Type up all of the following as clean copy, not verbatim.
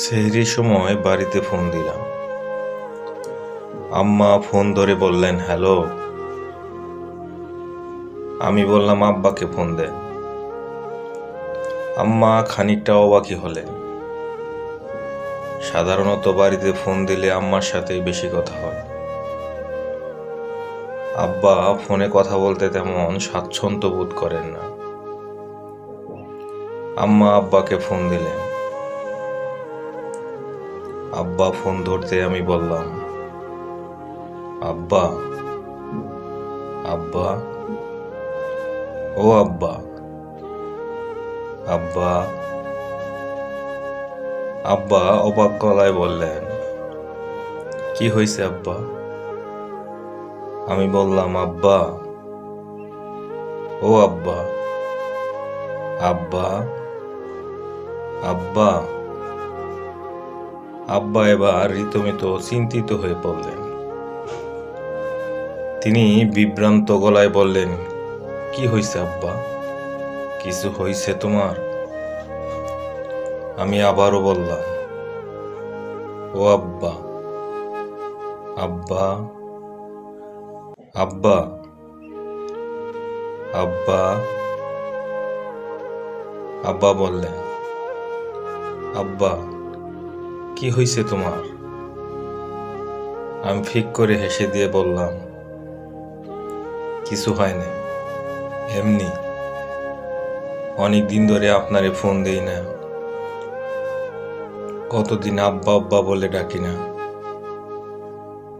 সেহরির সময় বাড়িতে ফোন দিলাম। আম্মা ফোন ধরে বললেন হ্যালো। আমি বললাম আব্বাকে ফোন দেন। আম্মা খানিকটা অবাকই হলেন। সাধারণত বাড়িতে ফোন দিলে আম্মার সাথেই বেশি কথা হয়। আব্বা ফোনে কথা বলতে তেমন স্বাচ্ছন্দ্য বোধ করেন না। আম্মা আব্বাকে ফোন দিলেন। আব্বা ফোন ধরতে আমি বললাম আব্বা, আব্বা, ও আব্বা, আব্বা। আব্বা অবাক গলায় বললেন কি হয়েছে আব্বা? আমি বললাম আব্বা, ও আব্বা, আব্বা, আব্বা। আব্বা এবার রীতিমত চিন্তিত হয়ে পড়লেন। তিনি বিভ্রান্ত গলায় বললেন কি হয়েছে আব্বা? কিছু হয়েছে তোমার? আমি আবারও বললাম ও আব্বা, আব্বা, আব্বা, আব্বা। আব্বা বললেন আব্বা কি হয়েছে তোমার? আমি ফিক করে হেসে দিয়ে বললাম কিছু হয়নি, এমনি। অনেক দিন ধরে আপনারে ফোন দেই না, কতদিন আব্বা আব্বা বলে ডাকি না।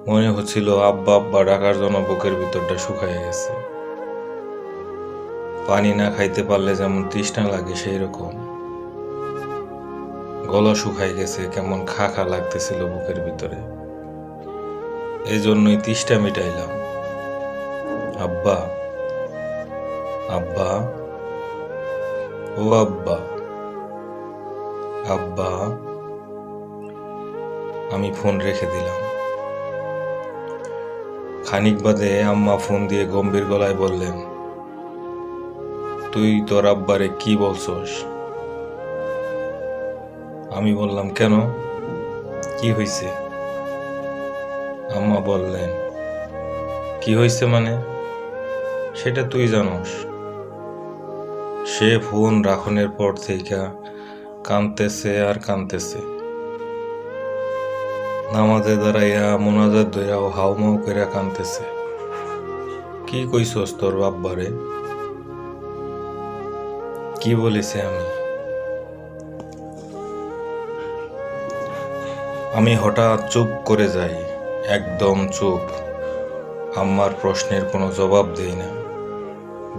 মনে হচ্ছিল আব্বা আব্বা ডাকার জন্য বুকের ভিতরটা শুকায় গেছে। পানি না খাইতে পারলে যেমন তৃষ্ণা লাগে সেই রকম। গলা শুকায় গেছে, কেমন খা খা লাগতেছিল বুকের ভিতরে। এই জন্যই তৃষ্ণা মিটাইলাম। আব্বা, আব্বা, ও আব্বা, আব্বা। আমি ফোন রেখে দিলাম। খানিক বাদে আম্মা ফোন দিয়ে গম্ভীর গলায় বললেন তুই তোর আব্বারে কি বলছস? আমি বললাম কেন, কি হয়েছে? আম্মা বললেন কি হয়েছে মানে সেটা তুই জানোস। সে ফোন রাখনের পর থেকে কাঁদতেছে আর কাঁদতেছে। নামাজে দাঁড়াইয়া মোনাজাত ধইরা ও হাউমাউ কইরা কাঁদতেছে। কি কইছস তোর বাব্বারে? কি বলেছে আমি হঠাৎ চুপ করে যাই, একদম চুপ। আম্মার প্রশ্নের কোনো জবাব দেই না,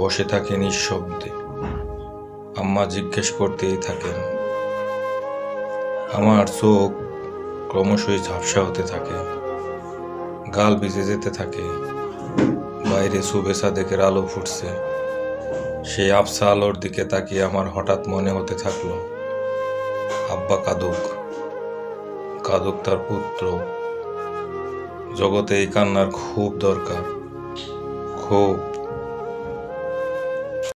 বসে থাকে নিঃশব্দে। আম্মা জিজ্ঞেস করতেই থাকেন। আমার চোখ ক্রমশই ঝাপসা হতে থাকে, গাল ভিজে যেতে থাকে। বাইরে শুভে সাদেকের আলো ফুটছে। সেই আবসা আলোর দিকে তাকিয়ে আমার হঠাৎ মনে হতে থাকলো আব্বা কাঁদুক, কাঁদুক তার পুত্র। জগতে এই কান্নার খুব দরকার, খুব।